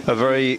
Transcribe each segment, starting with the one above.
A very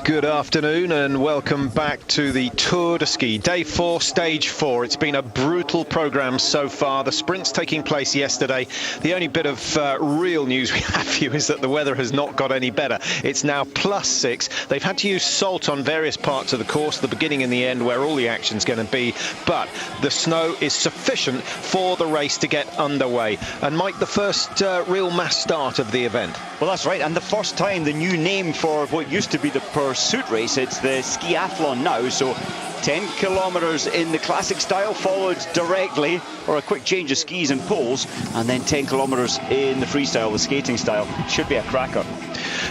good afternoon and welcome back to the Tour-de-Ski. Day 4, Stage 4. It's been a brutal programme so far. The sprint's taking place yesterday. The only bit of real news we have for you is that the weather has not got any better. It's now +6. They've had to use salt on various parts of the course, the beginning and the end, where all the action's going to be. But the snow is sufficient for the race to get underway. And Mike, the first real mass start of the event. Well, that's right. And the first time, the new name for what used to be the pursuit race, it's the Skiathlon now. So 10 kilometers in the classic style, followed directly, or a quick change of skis and poles, and then 10 kilometers in the freestyle, the skating style. Should be a cracker.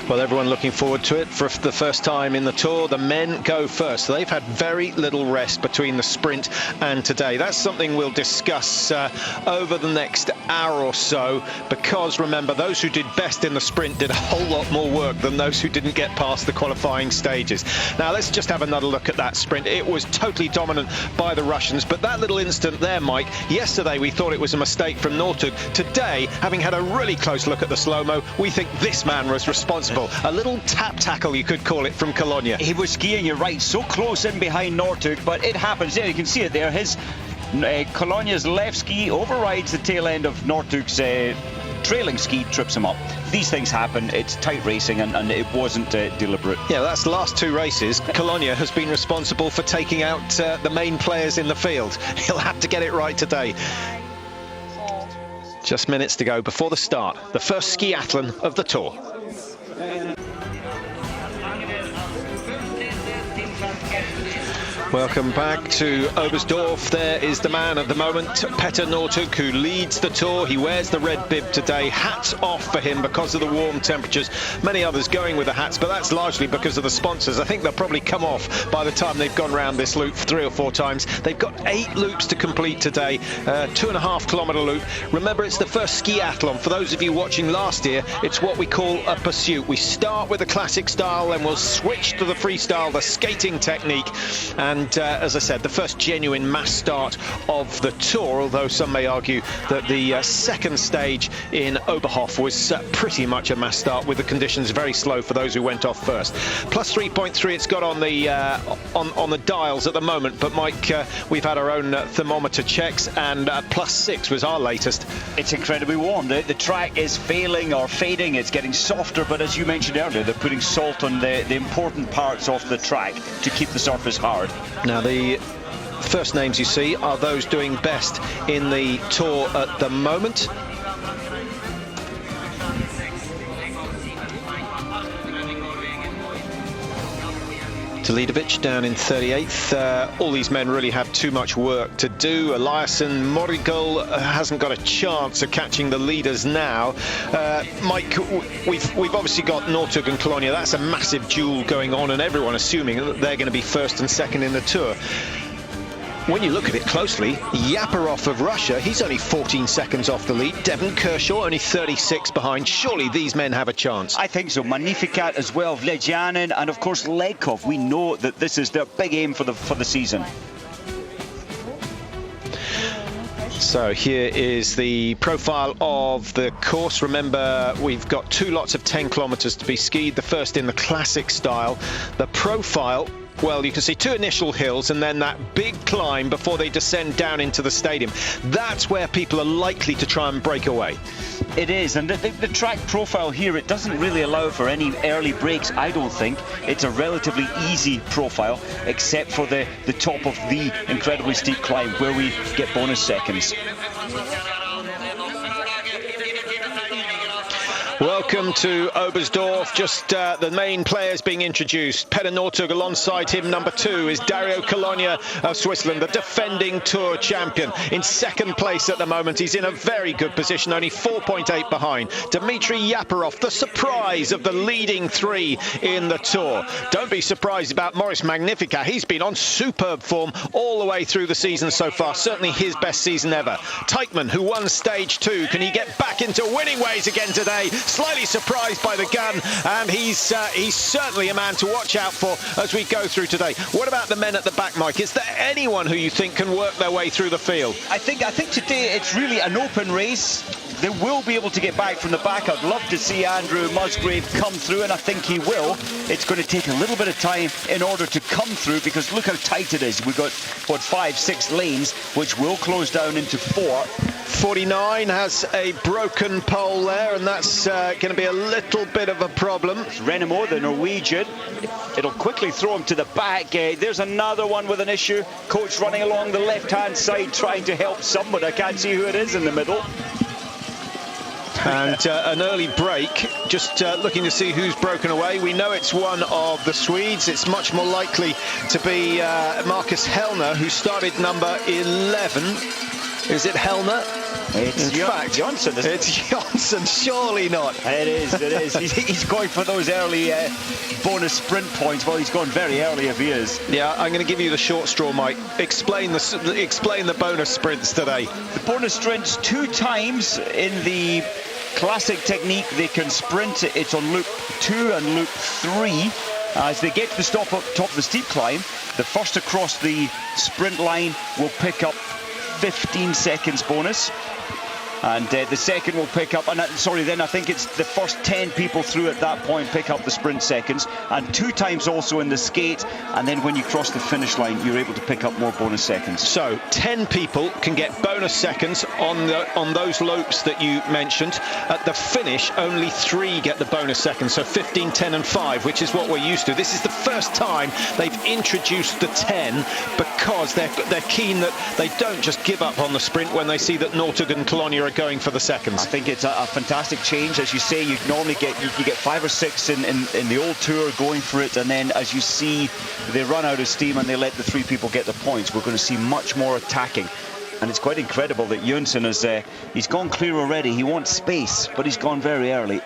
Well, everyone looking forward to it. For the first time in the Tour, the men go first. They've had very little rest between the sprint and today. That's something we'll discuss over the next hour or so, because remember, those who did best in the sprint did a whole lot more work than those who didn't get past the qualifying stages. Now, let's just have another look at that sprint. It was totally dominant by the Russians, but that little instant there, Mike, yesterday we thought it was a mistake from Nortug. Today, having had a really close look at the slow-mo, we think this man was responsible. A little tap tackle, you could call it, from Colonia. He was skiing, you're right, so close in behind Nortug, but it happens. Yeah, you can see it there. His Colonia's left ski overrides the tail end of Nortug's trailing ski, trips him up. These things happen. It's tight racing, and it wasn't deliberate. Yeah, that's the last two races. Colonia has been responsible for taking out the main players in the field. He'll have to get it right today. Just minutes to go before the start. The first skiathlon of the Tour. Welcome back to Obersdorf. There is the man of the moment, Petter Nortug, who leads the Tour. He wears the red bib today. Hats off for him because of the warm temperatures. Many others going with the hats, but that's largely because of the sponsors. I think they'll probably come off by the time they've gone round this loop 3 or 4 times. They've got 8 loops to complete today, 2.5 kilometre loop. Remember, it's the first skiathlon. For those of you watching last year, it's what we call a pursuit. We start with the classic style, then we'll switch to the freestyle, the skating technique, and as I said, the first genuine mass start of the Tour, although some may argue that the second stage in Obersdorf was pretty much a mass start, with the conditions very slow for those who went off first. +3.3 it's got on the on the dials at the moment, but Mike, we've had our own thermometer checks, and +6 was our latest. It's incredibly warm. The track is failing or fading. It's getting softer, but as you mentioned earlier, they're putting salt on the important parts of the track to keep the surface hard. Now, the first names you see are those doing best in the Tour at the moment. Delidovic down in 38th. All these men really have too much work to do. Eliasson, Morigol hasn't got a chance of catching the leaders now. Mike, we've obviously got Nortug and Colonia. That's a massive duel going on, and everyone assuming that they're going to be first and second in the Tour. When you look at it closely, Yaparov of Russia, he's only 14 seconds off the lead. Devon Kershaw only 36 behind. Surely these men have a chance. I think so. Magnificat as well, Vlejanin, and of course Legkov. We know that this is their big aim for the season. So here is the profile of the course. Remember, we've got 2 lots of 10 kilometers to be skied. The first in the classic style. The profile, well, you can see 2 initial hills and then that big climb before they descend down into the stadium. That's where people are likely to try and break away. It is, and the track profile here, it doesn't really allow for any early breaks, I don't think. It's a relatively easy profile, except for the top of the incredibly steep climb, where we get bonus seconds. Welcome to Obersdorf. Just the main players being introduced. Petter Nortug, alongside him, number 2 is Dario Colonia of Switzerland, the defending Tour champion. In second place at the moment. He's in a very good position, only 4.8 behind. Dmitry Yaparov, the surprise of the leading 3 in the Tour. Don't be surprised about Maurice Magnificat. He's been on superb form all the way through the season so far. Certainly his best season ever. Teichmann, who won Stage 2. Can he get back into winning ways again today? Slightly surprised by the gun, and he's certainly a man to watch out for as we go through today. What about the men at the back, Mike? Is there anyone who you think can work their way through the field? I think today it's really an open race. they will be able to get back from the back. I'd love to see Andrew Musgrave come through, and I think he will. It's going to take a little bit of time in order to come through, because look how tight it is. We've got, what, 5-6 lanes, which will close down into 4. 49 has a broken pole there, and that's going to be a little bit of a problem. It's Renemo, the Norwegian. It'll quickly throw him to the back. There's another one with an issue. Coach running along the left-hand side trying to help someone. I can't see who it is in the middle. And an early break, just looking to see who's broken away. We know it's one of the Swedes. It's much more likely to be Marcus Hellner, who started number 11. Is it Hellner? It's Jonsson, isn't it? It's Jonsson, surely not. It is. He's going for those early bonus sprint points. Well, he's gone very early if he is. Yeah, I'm going to give you the short straw, Mike. Explain the bonus sprints today. The bonus sprints 2 times in the classic technique. They can sprint. It's on loop 2 and loop 3. As they get to the stop up top of the steep climb, the first across the sprint line will pick up 15 seconds bonus, and the second will pick up, then I think it's the first 10 people through at that point pick up the sprint seconds, and 2 times also in the skate, and then when you cross the finish line you're able to pick up more bonus seconds. So 10 people can get bonus seconds on those loops that you mentioned. At the finish only 3 get the bonus seconds, so 15, 10 and 5, which is what we're used to. This is the first time they've introduced the 10, because they're keen that they don't just give up on the sprint when they see that Northug and Colonia are going for the seconds. I think it's a fantastic change. As you say, you normally get 5 or 6 in the old tour going for it, and then as you see they run out of steam and they let the 3 people get the points. We're going to see much more attacking, and it's quite incredible that Jonsson has he's gone clear already. He wants space, but he's gone very early.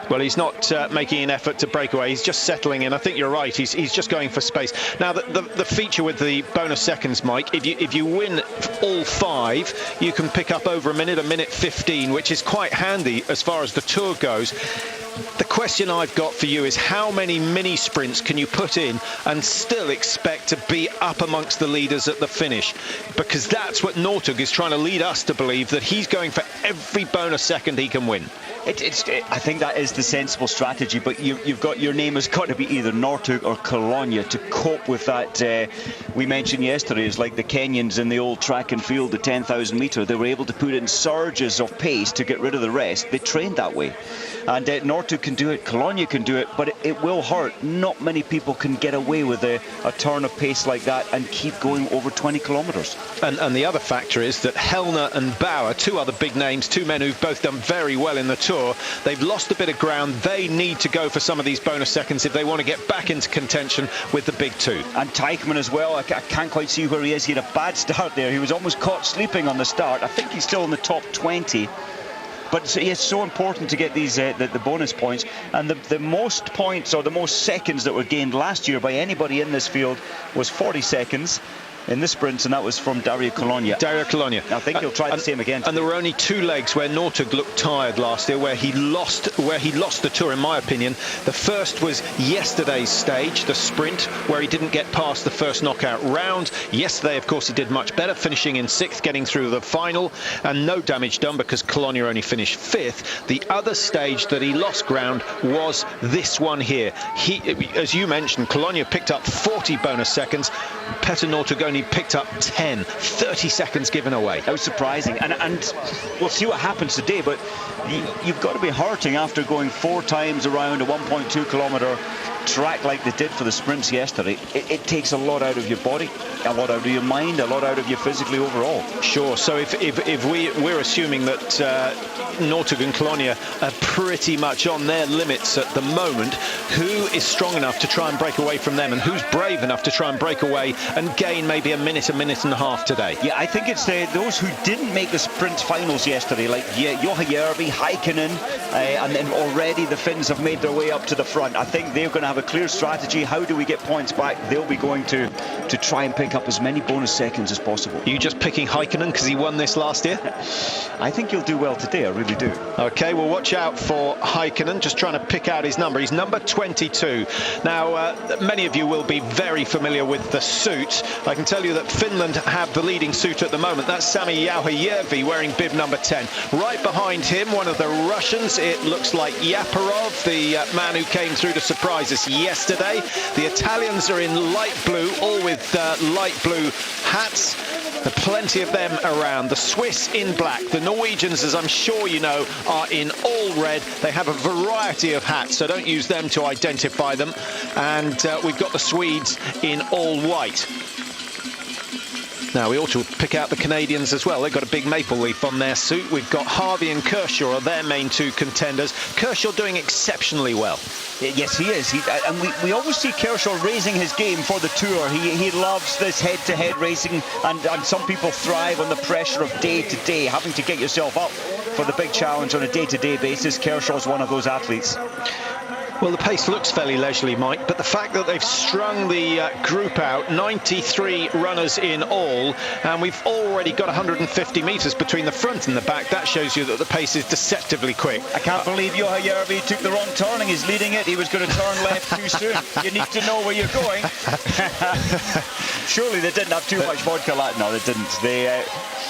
Well, he's not making an effort to break away. He's just settling in. I think you're right. He's just going for space. Now, the feature with the bonus seconds, Mike, if you win all 5, you can pick up over a minute 15, which is quite handy as far as the tour goes. The question I've got for you is, how many mini sprints can you put in and still expect to be up amongst the leaders at the finish? Because that's what Northug is trying to lead us to believe, that he's going for every bonus second he can win. I think that is the sensible strategy, but you've got, your name has got to be either Northug or Colonia to cope with that. We mentioned yesterday, it's like the Kenyans in the old track and field, the 10,000 metre. They were able to put in surges of pace to get rid of the rest. They trained that way. And Northug can do it, Colonia can do it, but it will hurt. Not many people can get away with a turn of pace like that and keep going over 20 kilometres. And the other factor is that Hellner and Bauer, 2 other big names, 2 men who've both done very well in the tour, they've lost a bit of ground. They need to go for some of these bonus seconds if they want to get back into contention with the big 2. And Teichmann as well. I can't quite see where he is. He had a bad start there. He was almost caught sleeping on the start. I think he's still in the top 20. But it's so important to get these the bonus points, and the most points or the most seconds that were gained last year by anybody in this field was 40 seconds in the sprints, and that was from Dario Colonia. I think he'll try the same again. And there were only 2 legs where Northug looked tired last year, where he lost the tour, in my opinion. The first was yesterday's stage, the sprint, where he didn't get past the first knockout round. Yesterday, of course, he did much better, finishing in 6th, getting through the final, and no damage done because Colonia only finished 5th. The other stage that he lost ground was this one here. As you mentioned, Colonia picked up 40 bonus seconds. Petter Northug only picked up 10, 30 seconds given away. That was surprising, and we'll see what happens today, but you've got to be hurting after going 4 times around a 1.2 kilometre track like they did for the sprints yesterday. It takes a lot out of your body, a lot out of your mind, a lot out of you physically overall. Sure, so if we're assuming that Northug and Colonia are pretty much on their limits at the moment, who is strong enough to try and break away from them, and who's brave enough to try and break away and gain maybe a minute and a half today? Yeah, I think it's those who didn't make the sprint finals yesterday, like Juha Järvi, Heikkinen, and then already the Finns have made their way up to the front. I think they're going to have a clear strategy. How do we get points back? They'll be going to try and pick pick up as many bonus seconds as possible. You just picking Heikkinen because he won this last year? I think he'll do well today, I really do. Okay, well, watch out for Heikkinen, just trying to pick out his number. He's number 22. Now, many of you will be very familiar with the suit. I can tell you that Finland have the leading suit at the moment. That's Sami Jauhajärvi wearing bib number 10. Right behind him, one of the Russians, it looks like Yaparov, the man who came through to surprise us yesterday. The Italians are in light blue, all with light blue hats. There are plenty of them around. The Swiss in black. The Norwegians, as I'm sure you know, are in all red. They have a variety of hats, so don't use them to identify them. And we've got the Swedes in all white. Now, we ought to pick out the Canadians as well. They've got a big maple leaf on their suit. We've got Harvey and Kershaw are their main two contenders. Kershaw doing exceptionally well. Yes, he is. And we always see Kershaw raising his game for the Tour. He loves this head-to-head racing, and some people thrive on the pressure of day-to-day, having to get yourself up for the big challenge on a day-to-day basis. Kershaw's one of those athletes. Well, the pace looks fairly leisurely, Mike, but the fact that they've strung the group out, 93 runners in all, and we've already got 150 metres between the front and the back, that shows you that the pace is deceptively quick. I can't believe Jauhajärvi took the wrong turning. He's leading it. He was going to turn left too soon. You need to know where you're going. Surely they didn't have too much vodka. No, they didn't. They...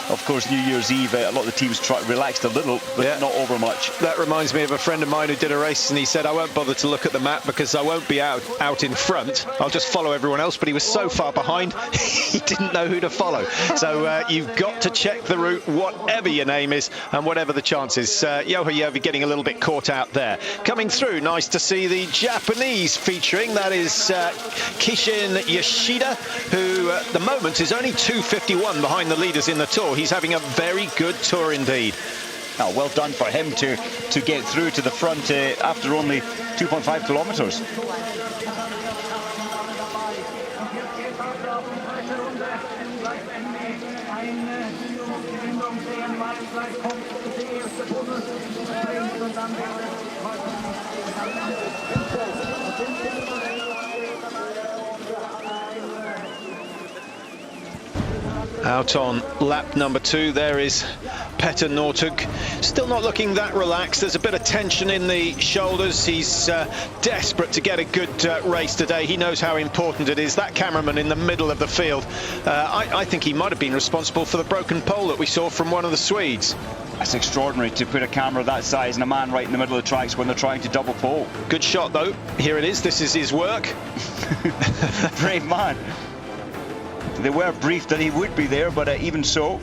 Of course, New Year's Eve, a lot of the teams relaxed a little, but not over much. That reminds me of a friend of mine who did a race, and he said, I won't bother to look at the map because I won't be out in front. I'll just follow everyone else. But he was so far behind, he didn't know who to follow. So you've got to check the route, whatever your name is and whatever the chances. Jauhajärvi getting a little bit caught out there. Coming through, nice to see the Japanese featuring. That is Kishin Yoshida, who at the moment is only 2:51 behind the leaders in the Tour. He's having a very good Tour indeed. Oh, well done for him to get through to the front after only 2.5 kilometres. Out on lap number 2, there is Petter Northug. Still not looking that relaxed. There's a bit of tension in the shoulders. He's desperate to get a good race today. He knows how important it is. That cameraman in the middle of the field, I think he might have been responsible for the broken pole that we saw from one of the Swedes. That's extraordinary to put a camera that size and a man right in the middle of the tracks when they're trying to double pole. Good shot, though. Here it is. This is his work. Brave man. They were briefed that he would be there, but even so.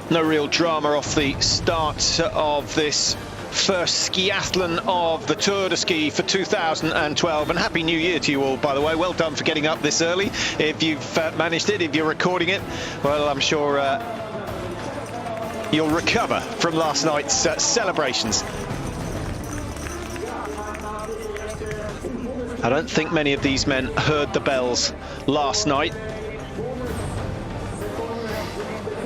No real drama off the start of this first skiathlon of the Tour-de-Ski for 2012, and Happy New Year to you all, by the way. Well done for getting up this early. If you've managed it, if you're recording it, well, I'm sure you'll recover from last night's celebrations. I don't think many of these men heard the bells last night.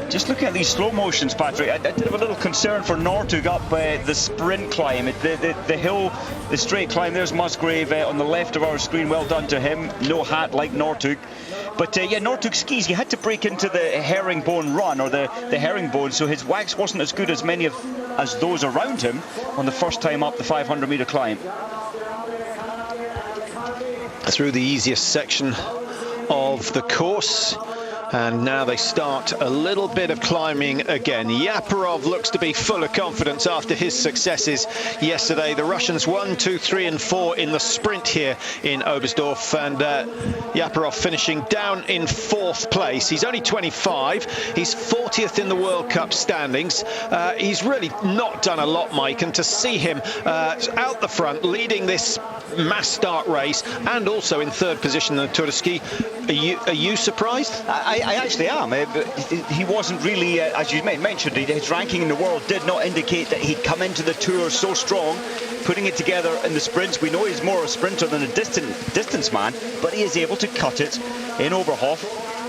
Just looking at these slow motions, Patrick, I did have a little concern for Northug up the sprint climb. The hill, the straight climb, there's Musgrave on the left of our screen. Well done to him. No hat like Northug. But yeah, Northug skis, he had to break into the herringbone run, or the herringbone, so his wax wasn't as good as many as those around him on the first time up the 500-metre climb. Through the easiest section of the course. And now they start a little bit of climbing again. Yaparov looks to be full of confidence after his successes yesterday. The Russians 1, 2, 3 and 4 in the sprint here in Obersdorf, and Yaparov finishing down in 4th place. He's only 25. He's 40th in the World Cup standings. He's really not done a lot, Mike, and to see him out the front leading this mass start race and also in 3rd position in the Tour-de-Ski, are you surprised? I actually am. He wasn't really, as you mentioned, his ranking in the world did not indicate that he'd come into the Tour so strong, putting it together in the sprints. We know he's more a sprinter than a distance man, but he is able to cut it in Oberhof.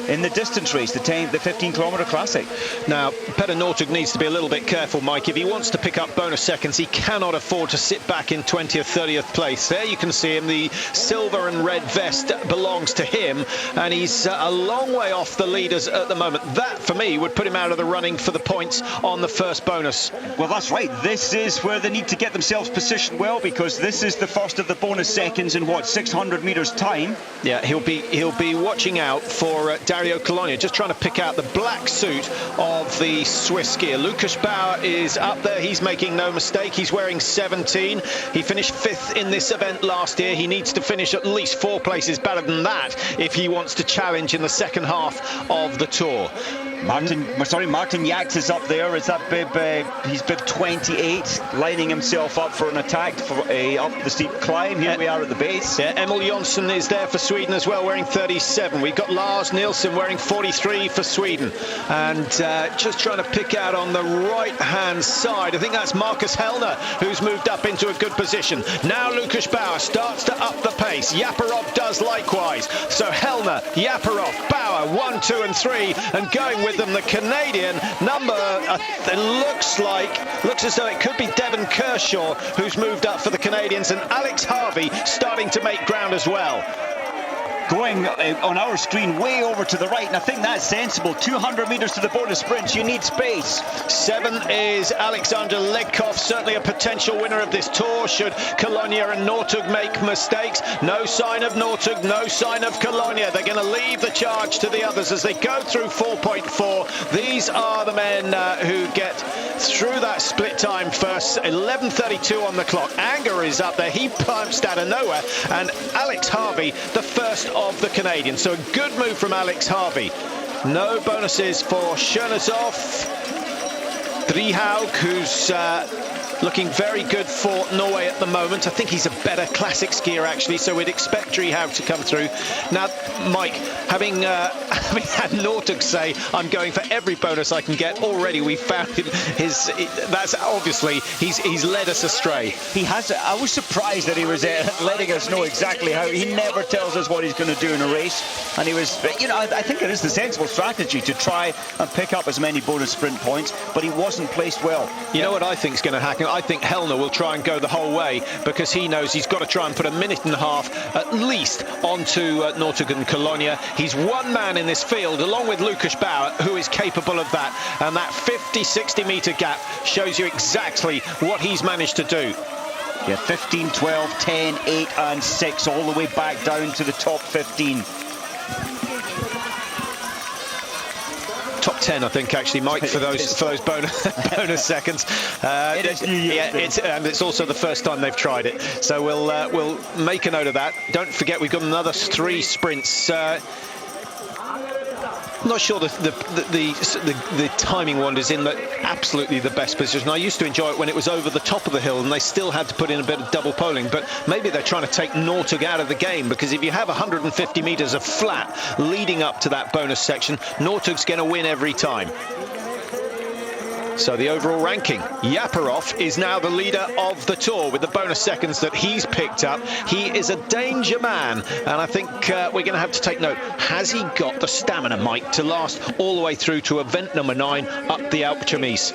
in the distance race, the 15-kilometre classic. Now, Petter Northug needs to be a little bit careful, Mike. If he wants to pick up bonus seconds, he cannot afford to sit back in 20th, 30th place. There you can see him. The silver and red vest belongs to him, and he's a long way off the leaders at the moment. That, for me, would put him out of the running for the points on the first bonus. Well, that's right. This is where they need to get themselves positioned well, because this is the first of the bonus seconds in, what, 600 metres time? Yeah, he'll be watching out for Dario Colonia, just trying to pick out the black suit of the Swiss skier. Lukas Bauer is up there. He's making no mistake. He's wearing 17. He finished 5th in this event last year. He needs to finish at least 4 places better than that if he wants to challenge in the second half of the Tour. Martin Yachts is up there. Is that bib? He's bib 28, lining himself up for an attack for up the steep climb. Here we are at the base. Yeah, Emil Jonsson is there for Sweden as well, wearing 37. We've got Lars Nilsson wearing 43 for Sweden. And just trying to pick out on the right-hand side, I think that's Marcus Hellner, who's moved up into a good position. Now Lukas Bauer starts to up the pace. Yaparov does likewise. So Hellner, Yaparov, Bauer, 1, 2 and 3, and going with them the Canadian number, it looks as though it could be Devon Kershaw who's moved up for the Canadians, and Alex Harvey starting to make ground as well. Going on our screen way over to the right, and I think that's sensible. 200 metres to the bonus sprints, you need space. 7 is Alexander Legkov, certainly a potential winner of this Tour should Colonia and Northug make mistakes. No sign of Northug, no sign of Colonia. They're going to leave the charge to the others as they go through 4.4. These are the men who get through that split time first. 11:32 on the clock. Anger is up there, he plumped out of nowhere, and Alex Harvey, the first of the Canadians. So a good move from Alex Harvey. No bonuses for Chernozov. Drihaug, who's looking very good for Norway at the moment. I think he's a better classic skier, actually, so we'd expect Drihaug to come through. Now, Mike, having had Northug say, I'm going for every bonus I can get, already we found that's obviously, he's led us astray. He has. I was surprised that he was letting us know exactly how. He never tells us what he's going to do in a race. And he was, I think it is the sensible strategy to try and pick up as many bonus sprint points, but he wasn't placed well. You know what I think is going to happen? I think Hellner will try and go the whole way, because he knows he's got to try and put a minute and a half at least onto Northug and Colonia. He's one man in this field, along with Lukas Bauer, who is capable of that. And that 50-60 metre gap shows you exactly what he's managed to do. Yeah, 15, 12, 10, 8 and 6, all the way back down to the top 15. Top 10, I think, actually, Mike, for those bonus seconds. It is New Year's yeah, and it's also the first time they've tried it. So we'll make a note of that. Don't forget, we've got another 3 sprints. I'm not sure the timing one is in absolutely the best position. I used to enjoy it when it was over the top of the hill and they still had to put in a bit of double poling, but maybe they're trying to take Northug out of the game, because if you have 150 metres of flat leading up to that bonus section, Northug's going to win every time. So the overall ranking, Yaparov is now the leader of the Tour with the bonus seconds that he's picked up. He is a danger man, and I think we're going to have to take note. Has he got the stamina, Mike, to last all the way through to event number 9 up the Alpe d'Huez?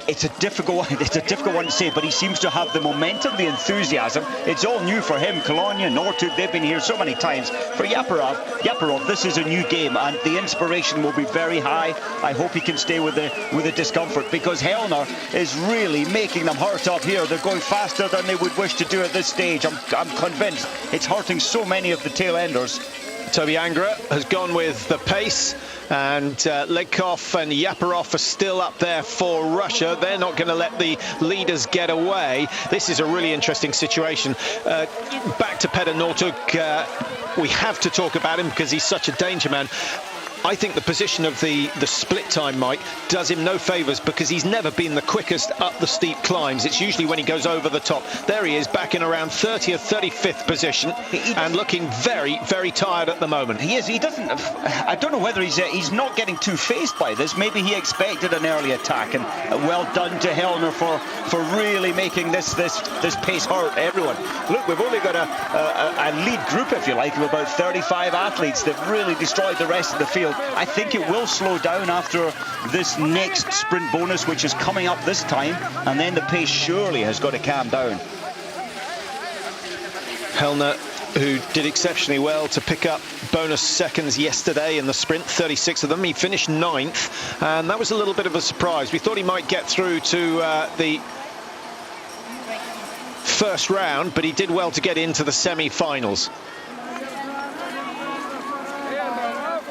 It's a difficult one. It's a difficult one to say, but he seems to have the momentum, the enthusiasm. It's all new for him. Colonia, Northug, they've been here so many times. For Yaparov, this is a new game, and the inspiration will be very high. I hope he can stay with the discomfort, because Hellner is really making them hurt up here. They're going faster than they would wish to do at this stage. I'm convinced it's hurting so many of the tail enders. Toby Angra has gone with the pace, and Legkov and Yaparov are still up there for Russia. They're not going to let the leaders get away. This is a really interesting situation. Back to Petter Northug. We have to talk about him because he's such a danger man. I think the position of the split time, Mike, does him no favours, because he's never been the quickest up the steep climbs. It's usually when he goes over the top. There he is, back in around 30th, 35th position, and looking very, very tired at the moment. He is. He doesn't. I don't know whether he's not getting too phased by this. Maybe he expected an early attack, and well done to Hellner for really making this pace hurt everyone. Look, we've only got a lead group, if you like, of about 35 athletes. They've really destroyed the rest of the field. I think it will slow down after this next sprint bonus, which is coming up this time, and then the pace surely has got to calm down. Hellner, who did exceptionally well to pick up bonus seconds yesterday in the sprint, 36 of them. He finished 9th, and that was a little bit of a surprise. We thought he might get through to the first round, but he did well to get into the semi-finals.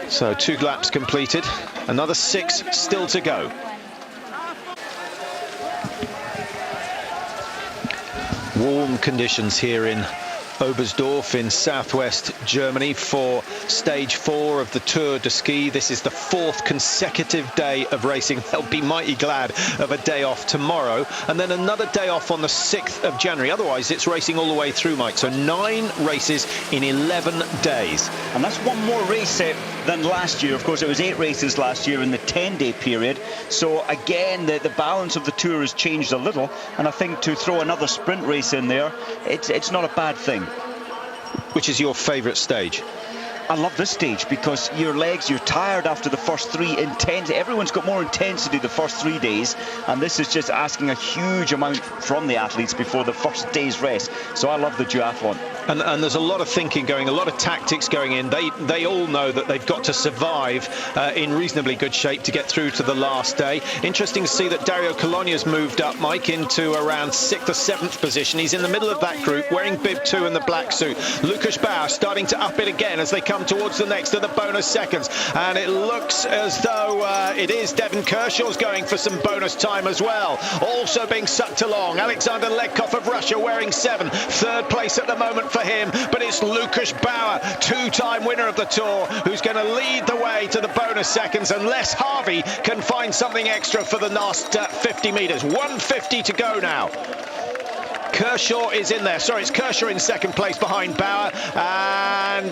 So 2 laps completed, another 6 still to go. Warm conditions here in Obersdorf in southwest Germany for stage 4 of the Tour-de-Ski. This is the 4th consecutive day of racing. They'll be mighty glad of a day off tomorrow, and then another day off on the 6th of January. Otherwise, it's racing all the way through, Mike. So 9 races in 11 days. And that's one more race than last year. Of course, it was 8 races last year in the 10-day period. So again, the balance of the Tour has changed a little, and I think to throw another sprint race in there, it's not a bad thing. Which is your favourite stage? I love this stage because your legs, you're tired after the first 3 intense. Everyone's got more intensity the first 3 days, and this is just asking a huge amount from the athletes before the first day's rest. So I love the duathlon. And there's a lot of thinking going, a lot of tactics going in. They all know that they've got to survive in reasonably good shape to get through to the last day. Interesting to see that Dario Cologna's moved up, Mike, into around 6th or 7th position. He's in the middle of that group, wearing bib 2 in the black suit. Lukas Bauer starting to up it again as they come towards the next of the bonus seconds. And it looks as though it is Devon Kershaw's going for some bonus time as well. Also being sucked along, Alexander Legkov of Russia wearing 7. 3rd place at the moment for him, but it's Lukas Bauer, 2-time winner of the Tour, who's going to lead the way to the bonus seconds unless Harvey can find something extra for the last 50 metres. 150 to go now. Kershaw is in there. Sorry, it's Kershaw in 2nd place behind Bauer, and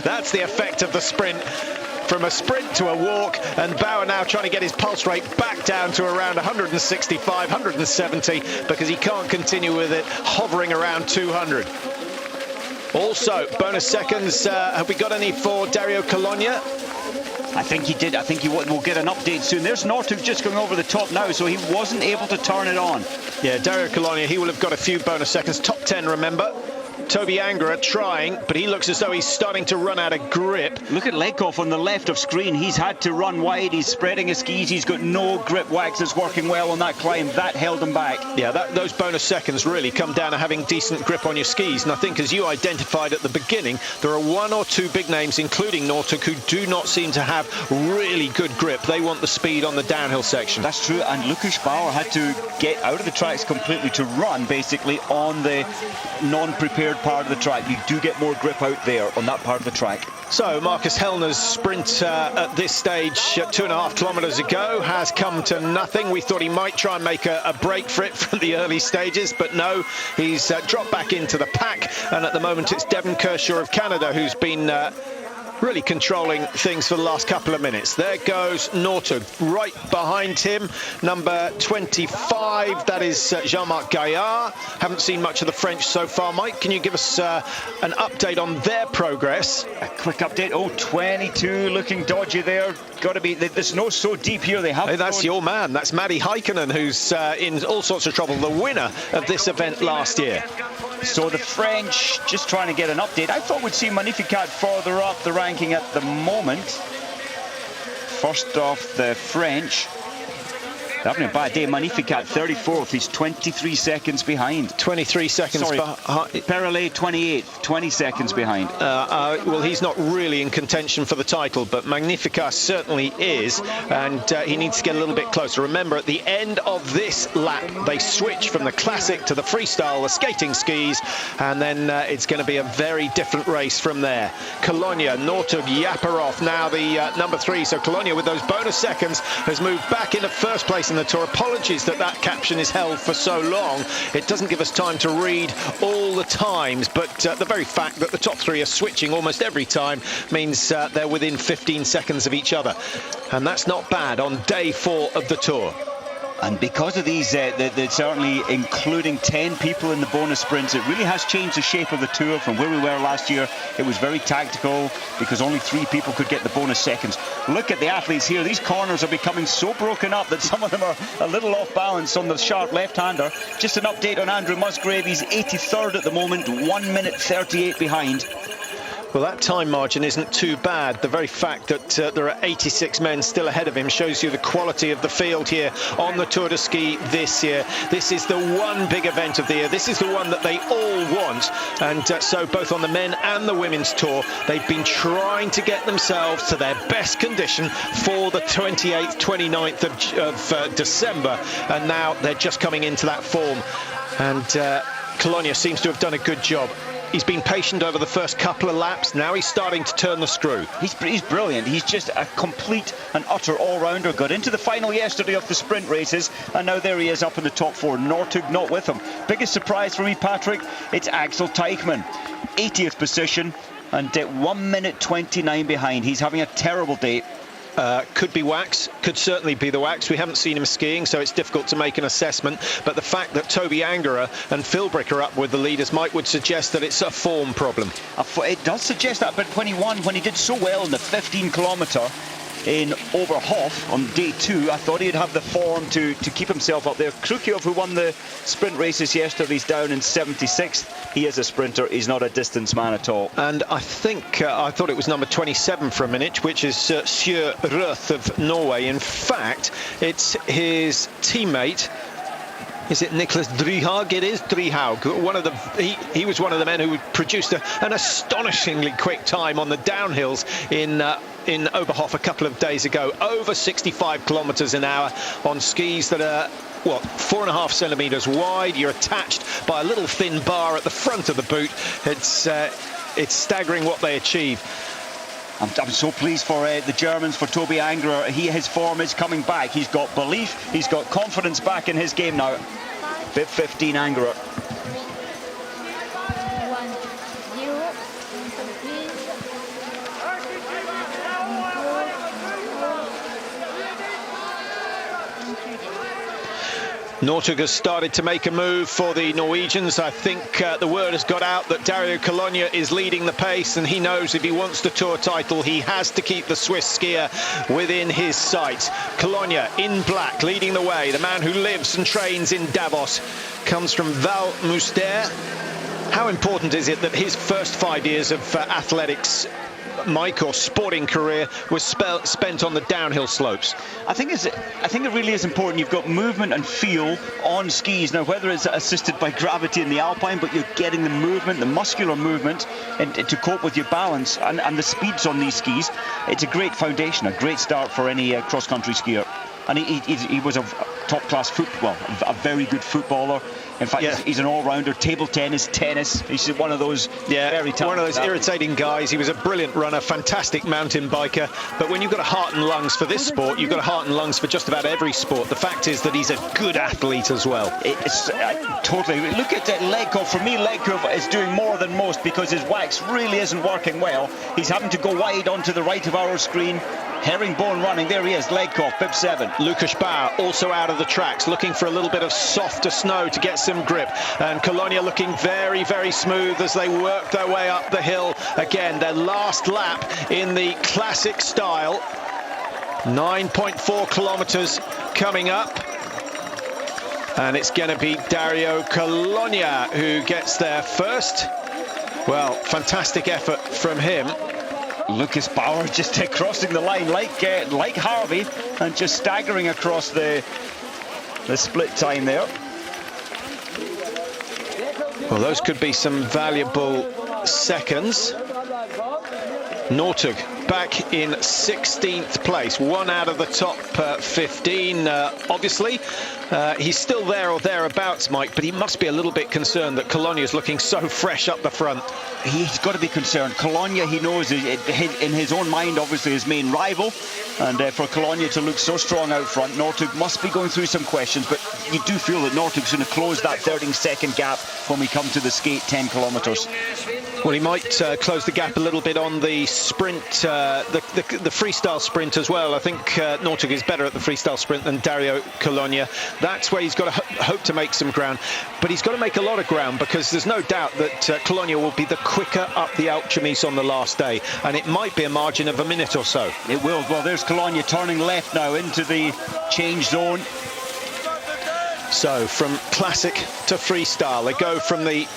that's the effect of the sprint. From a sprint to a walk, and Bauer now trying to get his pulse rate back down to around 165, 170, because he can't continue with it hovering around 200. Also, bonus seconds, have we got any for Dario Cologna? I think he did. I think he will get an update soon. There's Northug just going over the top now, so he wasn't able to turn it on. Yeah, Dario Cologna, he will have got a few bonus seconds. Top 10, remember. Toby Angerer trying, but he looks as though he's starting to run out of grip. Look at Legkov on the left of screen. He's had to run wide. He's spreading his skis. He's got no grip. Wax is working well on that climb. That held him back. Yeah, those bonus seconds really come down to having decent grip on your skis. And I think, as you identified at the beginning, there are 1 or 2 big names, including Northug, who do not seem to have really good grip. They want the speed on the downhill section. That's true. And Lukas Bauer had to get out of the tracks completely to run, basically, on the non-prepared part of the track. You do get more grip out there on that part of the track. So Marcus Hellner's sprint at this stage 2.5 kilometres ago has come to nothing. We thought he might try and make a break for it from the early stages, but no, he's dropped back into the pack, and at the moment it's Devon Kershaw of Canada who's been really controlling things for the last couple of minutes. There goes Northug right behind him, number 25. That is Jean-Marc Gaillard. Haven't seen much of the French so far. Mike, can you give us an update on their progress? A quick update. Oh, 22 looking dodgy there. Got to be, the snow's so deep here. They have. Hey, that's your man. That's Matti Häkkinen, who's in all sorts of trouble. The winner of this event last year. So the French just trying to get an update. I thought we'd see Magnificat further up the ranking at the moment. First off, the French. They're having a bad day. Magnificat 34th. He's 23 seconds behind. 23 seconds behind. Perrellet 28th. 20 seconds behind. Well, he's not really in contention for the title, but Magnificat certainly is, and he needs to get a little bit closer. Remember, at the end of this lap, they switch from the classic to the freestyle, the skating skis, and then it's going to be a very different race from there. Cologna, Northug, Yaparov, now the number 3. So Cologna, with those bonus seconds, has moved back into first place in the Tour. Apologies that caption is held for so long. It doesn't give us time to read all the times, but the very fact that the top 3 are switching almost every time means they're within 15 seconds of each other, and that's not bad on day 4 of the Tour. And because of these, certainly including 10 people in the bonus sprints, it really has changed the shape of the tour from where we were last year. It was very tactical because only 3 people could get the bonus seconds. Look at the athletes here. These corners are becoming so broken up that some of them are a little off balance on the sharp left-hander. Just an update on Andrew Musgrave. He's 83rd at the moment, 1 minute 38 behind. Well, that time margin isn't too bad. The very fact that there are 86 men still ahead of him shows you the quality of the field here on the Tour de Ski this year. This is the one big event of the year. This is the one that they all want. And so both on the men and the women's tour, they've been trying to get themselves to their best condition for the 28th, 29th of December. And now they're just coming into that form. And Colonia seems to have done a good job. He's been patient over the first couple of laps. Now he's starting to turn the screw. He's brilliant. He's just a complete and utter all-rounder. Got into the final yesterday of the sprint races, and now there he is up in the top 4. Northug not with him. Biggest surprise for me, Patrick, it's Axel Teichmann. 80th position and 1 minute 29 behind. He's having a terrible day. Could be wax, could certainly be the wax. We haven't seen him skiing, so it's difficult to make an assessment. But the fact that Toby Angerer and Philbrick are up with the leaders would suggest that it's a form problem. It does suggest that, but when he did so well in the 15-kilometre in Obersdorf on day 2, I thought he'd have the form to keep himself up there. Krukiev, who won the sprint races yesterday, is down in 76th. He is a sprinter. He's not a distance man at all. And I think I thought it was number 27 for a minute, which is Sjø Røth of Norway. In fact, it's his teammate. Is it Nicholas Driehaug? It is Driehaug. He was one of the men who produced an astonishingly quick time on the downhills in Oberhof a couple of days ago. Over 65 kilometers an hour on skis that are, what, 4.5 centimeters wide. You're attached by a little thin bar at the front of the boot. It's staggering what they achieve. I'm so pleased for the Germans, for Toby Angerer. His form is coming back. He's got belief, he's got confidence back in his game now. Bib 15 Angerer. Northug has started to make a move for the Norwegians. I think the word has got out that Dario Colonia is leading the pace, and he knows if he wants the Tour title, he has to keep the Swiss skier within his sights. Colonia in black, leading the way. The man who lives and trains in Davos comes from Val Muster. How important is it that his first 5 years of athletics, Mike, or sporting career was spent on the downhill slopes? I think it really is important. You've got movement and feel on skis. Now, whether it's assisted by gravity in the alpine, but you're getting the movement, the muscular movement, and to cope with your balance and the speeds on these skis. It's a great foundation, a great start for any cross-country skier. And he was a top-class a very good footballer. In fact, he's an all-rounder. Table tennis. He's one of those very talented, one of those irritating guys. He was a brilliant runner, fantastic mountain biker. But when you've got a heart and lungs for this sport, you've got a heart and lungs for just about every sport. The fact is that he's a good athlete as well. Totally. Look at Ledkov. For me, Ledkov is doing more than most because his wax really isn't working well. He's having to go wide onto the right of our screen. Herringbone running, there he is, Ledkov, bib 7. Lukas Bauer also out of the tracks, looking for a little bit of softer snow to get some grip. And Colonia looking very, very smooth as they work their way up the hill. Again, their last lap in the classic style. 9.4 kilometers coming up. And it's going to be Dario Colonia who gets there first. Well, fantastic effort from him. Lukas Bauer just crossing the line like Harvey and just staggering across the split time there. Well, those could be some valuable seconds. Northug back in 16th place, one out of the top 15, obviously. He's still there or thereabouts, Mike, but he must be a little bit concerned that Cologna's looking so fresh up the front. He's got to be concerned. Cologna, he knows, in his own mind, obviously, his main rival. And for Cologna to look so strong out front, Northug must be going through some questions, but you do feel that Northug's going to close that 13-second gap when we come to the skate 10 kilometres. Well, he might close the gap a little bit on the sprint, the freestyle sprint as well. I think Northug is better at the freestyle sprint than Dario Cologna. That's where he's got to hope to make some ground. But he's got to make a lot of ground, because there's no doubt that Cologna will be the quicker up the Alpe d'Huez on the last day. And it might be a margin of a minute or so. It will. Well, there's Cologna turning left now into the change zone. So from classic to freestyle, they go from the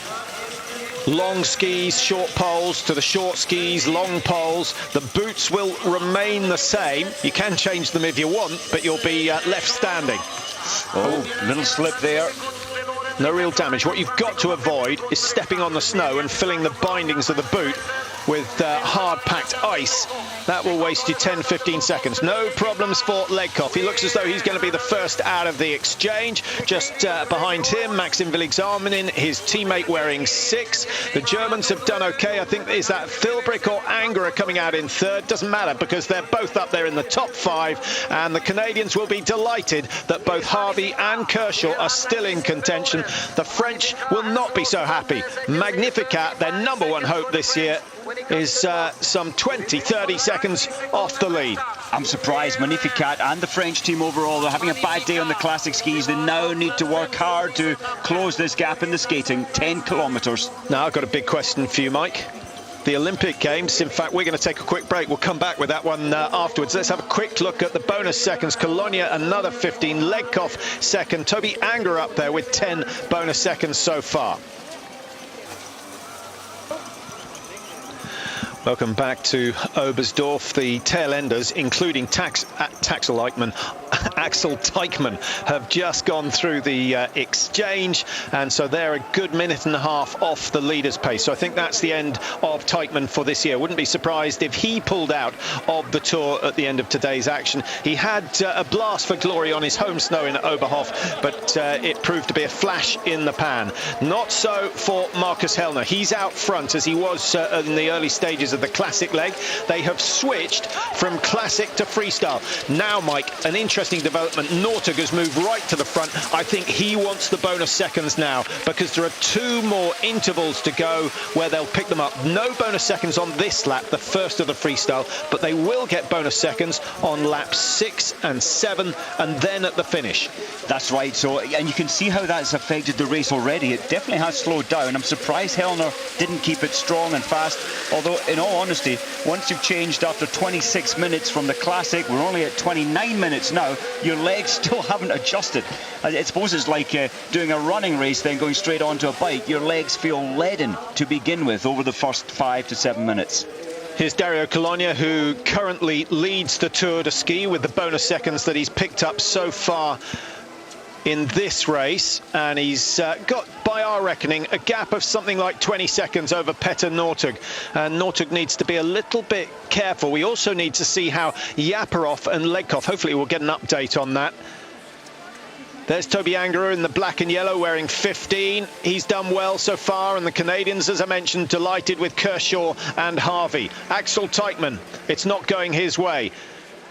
long skis, short poles, to the short skis, long poles. The boots will remain the same. You can change them if you want, but you'll be left standing. Oh, little slip there. No real damage. What you've got to avoid is stepping on the snow and filling the bindings of the boot with hard-packed ice. That will waste you 10-15 seconds. No problems for Legkov. He looks as though he's going to be the first out of the exchange. Just behind him, Maxim Willigsalminen, his teammate wearing 6. The Germans have done okay. I think, is that Philbrick or Angera coming out in third? Doesn't matter, because they're both up there in the top 5. And the Canadians will be delighted that both Harvey and Kershaw are still in contention. The French will not be so happy. Magnificat, their #1 hope this year, is some 20-30 seconds off the lead. I'm surprised. Magnificat and the French team overall, they're having a bad day on the classic skis. They now need to work hard to close this gap in the skating. 10 kilometres. Now I've got a big question for you, Mike. The Olympic Games, in fact, we're going to take a quick break. We'll come back with that one afterwards. Let's have a quick look at the bonus seconds. Cologna, another 15. Legkov, second. Toby Anger up there with 10 bonus seconds so far. Welcome back to Obersdorf. The tail enders, including Axel Teichmann, have just gone through the exchange, and so they're a good minute and a half off the leader's pace. So I think that's the end of Teichmann for this year. Wouldn't be surprised if he pulled out of the Tour at the end of today's action. He had a blast for glory on his home snow in Oberhof, but it proved to be a flash in the pan. Not so for Markus Hellner. He's out front, as he was in the early stages of the classic leg. They have switched from classic to freestyle. Now, Mike, an interesting development. Northug has moved right to the front. I think he wants the bonus seconds now, because there are 2 more intervals to go where they'll pick them up. No bonus seconds on this lap, the first of the freestyle, but they will get bonus seconds on laps 6 and 7, and then at the finish. That's right. So, and you can see how that's affected the race already. It definitely has slowed down. I'm surprised Hellner didn't keep it strong and fast, although in all honesty, once you've changed after 26 minutes from the classic, we're only at 29 minutes now, your legs still haven't adjusted. I suppose it's like doing a running race, then going straight onto a bike. Your legs feel leaden to begin with over the first 5 to 7 minutes. Here's Dario Cologna, who currently leads the Tour de Ski with the bonus seconds that he's picked up so far in this race, and he's got, by our reckoning, a gap of something like 20 seconds over Petter Northug, and Northug needs to be a little bit careful. We also need to see how Yaparov and Legkov, hopefully we'll get an update on that. There's Toby Anger in the black and yellow, wearing 15. He's done well so far, and the Canadians, as I mentioned, delighted with Kershaw and Harvey. Axel Teichmann, it's not going his way.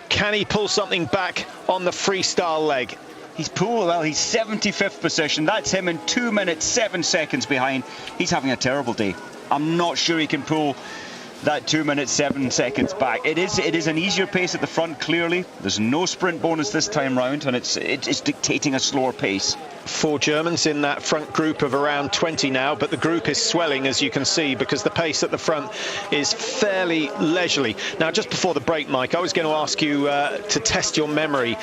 Can he pull something back on the freestyle leg? He's pulled, well, he's 75th position. That's him in 2 minutes, 7 seconds behind. He's having a terrible day. I'm not sure he can pull that 2 minutes, 7 seconds back. It is an easier pace at the front, clearly. There's no sprint bonus this time round, and it's dictating a slower pace. 4 Germans in that front group of around 20 now, but the group is swelling, as you can see, because the pace at the front is fairly leisurely. Now, just before the break, Mike, I was going to ask you to test your memory.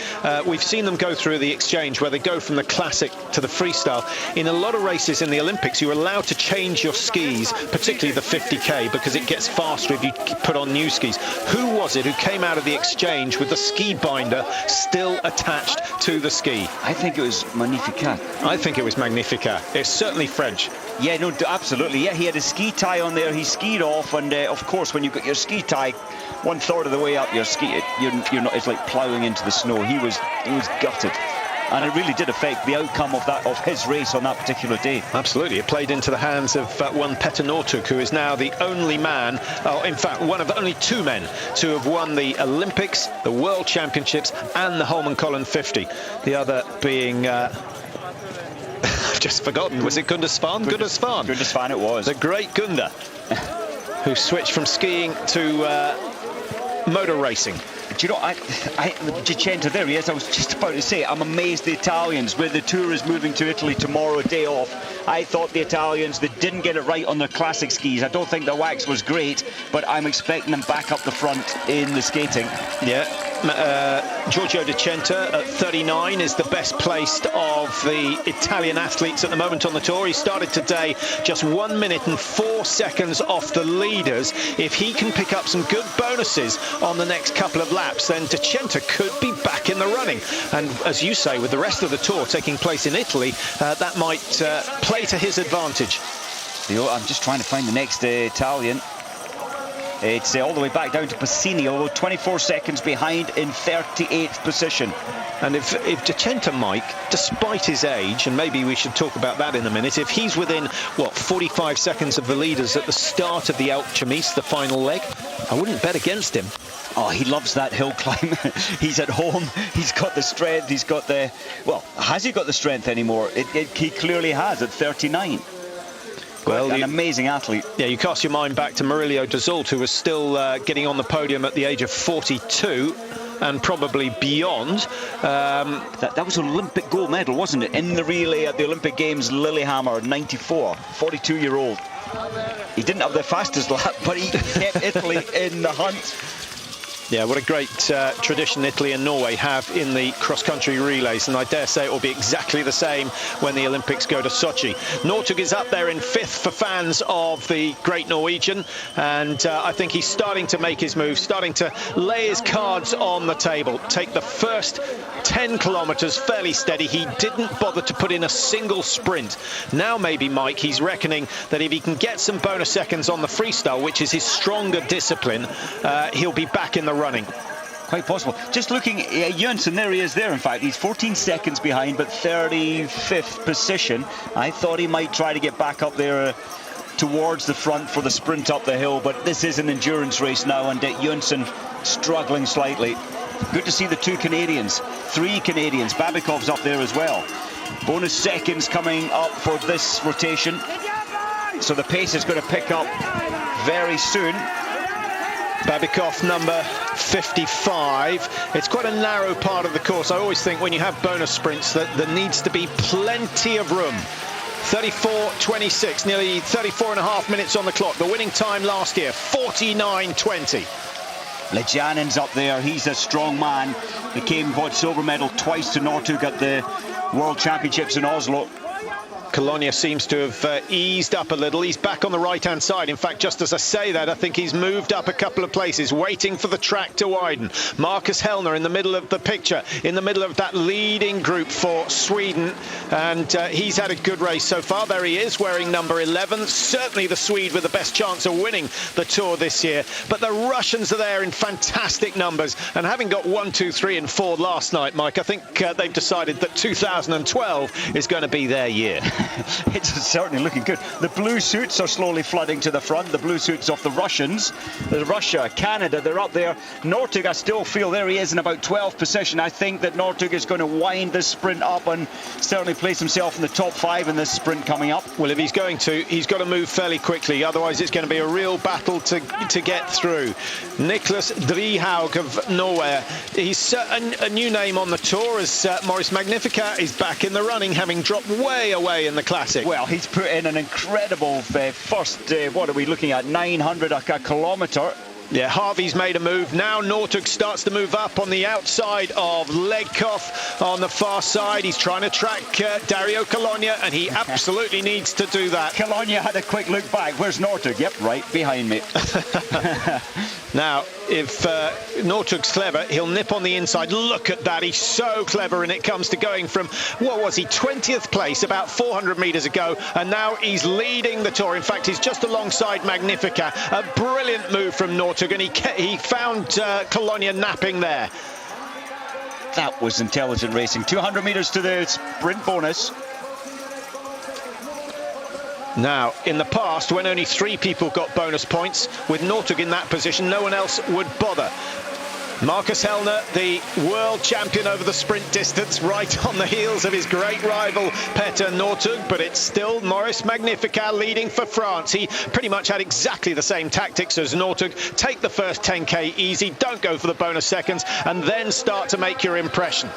We've seen them go through the exchange where they go from the classic to the freestyle. In a lot of races in the Olympics, you're allowed to change your skis, particularly the 50k, because it gets faster if you put on new skis. Who was it who came out of the exchange with the ski binder still attached to the ski? I think it was Magnificat. I think it was Magnificat. It's certainly French. Yeah, no, absolutely. Yeah, he had a ski tie on there. He skied off, and of course, when you've got your ski tie 1/3 of the way up your ski, you're not. It's like ploughing into the snow. He was gutted. And it really did affect the outcome of his race on that particular day. Absolutely. It played into the hands of one Petter Northug, who is now the only man, in fact, one of only two men to have won the Olympics, the World Championships and the Holmenkollen 50. The other being... I've just forgotten. Was it Gunde Svan? Gunde Svan. Gunde Svan it was. The great Gunde, who switched from skiing to motor racing. Do you know, De Cento, there he is. I was just about to say, I'm amazed the Italians, where the Tour is moving to Italy tomorrow, a day off. I thought the Italians, they didn't get it right on their classic skis. I don't think the wax was great, but I'm expecting them back up the front in the skating. Yeah. Giorgio De Cento at 39 is the best placed of the Italian athletes at the moment on the Tour. He started today just 1 minute and 4 seconds off the leaders. If he can pick up some good bonuses on the next couple of laps, then De Cento could be back in the running. And as you say, with the rest of the Tour taking place in Italy, that might play to his advantage. I'm just trying to find the next Italian. It's all the way back down to Passini, although 24 seconds behind in 38th position. And if De Cento, Mike, despite his age, and maybe we should talk about that in a minute, if he's within, what, 45 seconds of the leaders at the start of the Alpe d'Huez, the final leg, I wouldn't bet against him. Oh, he loves that hill climb. He's at home. He's got the strength. He's got the... Well, has he got the strength anymore? He clearly has at 39. Well, an amazing athlete. Yeah, you cast your mind back to Murillo de Zult, who was still getting on the podium at the age of 42 and probably beyond. That was an Olympic gold medal, wasn't it? In the relay at the Olympic Games, Lillehammer, 94, 42-year-old. He didn't have the fastest lap, but he kept Italy in the hunt. Yeah, what a great tradition Italy and Norway have in the cross-country relays, and I dare say it will be exactly the same when the Olympics go to Sochi. Northug is up there in 5th for fans of the great Norwegian, and I think he's starting to make his move, starting to lay his cards on the table. Take the first 10 kilometres fairly steady. He didn't bother to put in a single sprint. Now maybe, Mike, he's reckoning that if he can get some bonus seconds on the freestyle, which is his stronger discipline, he'll be back in the running. Quite possible. Just looking at Jönsson, there he is there, in fact. He's 14 seconds behind, but 35th position. I thought he might try to get back up there towards the front for the sprint up the hill, but this is an endurance race now, and Jönsson struggling slightly. Good to see the two Canadians, 3 Canadians. Babikov's up there as well. Bonus seconds coming up for this rotation. So the pace is going to pick up very soon. Babikov number 55. It's quite a narrow part of the course. I always think when you have bonus sprints that there needs to be plenty of room. 34.26, nearly 34.5 minutes on the clock. The winning time last year, 49.20. Lejanin's up there. He's a strong man. He came silver medal twice to Northug at the World Championships in Oslo. Colonia seems to have eased up a little. He's back on the right-hand side. In fact, just as I say that, I think he's moved up a couple of places, waiting for the track to widen. Marcus Hellner in the middle of the picture, in the middle of that leading group for Sweden. And he's had a good race so far. There he is, wearing number 11. Certainly the Swede with the best chance of winning the Tour this year. But the Russians are there in fantastic numbers. And having got 1, 2, 3 and 4 last night, Mike, I think they've decided that 2012 is going to be their year. It's certainly looking good. The blue suits are slowly flooding to the front. The blue suits of the Russians. Russia, Canada, they're up there. Northug, I still feel there he is in about 12th position. I think that Northug is going to wind this sprint up and certainly place himself in the top 5 in this sprint coming up. Well, if he's going to, he's got to move fairly quickly. Otherwise, it's going to be a real battle to get through. Niklas Drihaug of Norway. He's a new name on the Tour as Maurice Magnificat is back in the running, having dropped way away in the classic. Well, he's put in an incredible first, what are we looking at, 900 a kilometre. Yeah, Harvey's made a move. Now Northug starts to move up on the outside of Legkov on the far side. He's trying to track Dario Colonia, and he absolutely needs to do that. Colonia had a quick look back. Where's Northug? Yep, right behind me. Now, if Northug's clever, he'll nip on the inside. Look at that. He's so clever, and it comes to going from, what was he, 20th place about 400 metres ago, and now he's leading the Tour. In fact, he's just alongside Magnificat. A brilliant move from Northug, and he found Colonia napping there. That was intelligent racing. 200 metres to the sprint bonus. Now, in the past, when only 3 people got bonus points, with Northug in that position, no one else would bother. Marcus Hellner, the world champion over the sprint distance, right on the heels of his great rival Petter Northug, but it's still Maurice Magnificat leading for France. He pretty much had exactly the same tactics as Northug. Take the first 10k easy, don't go for the bonus seconds, and then start to make your impression.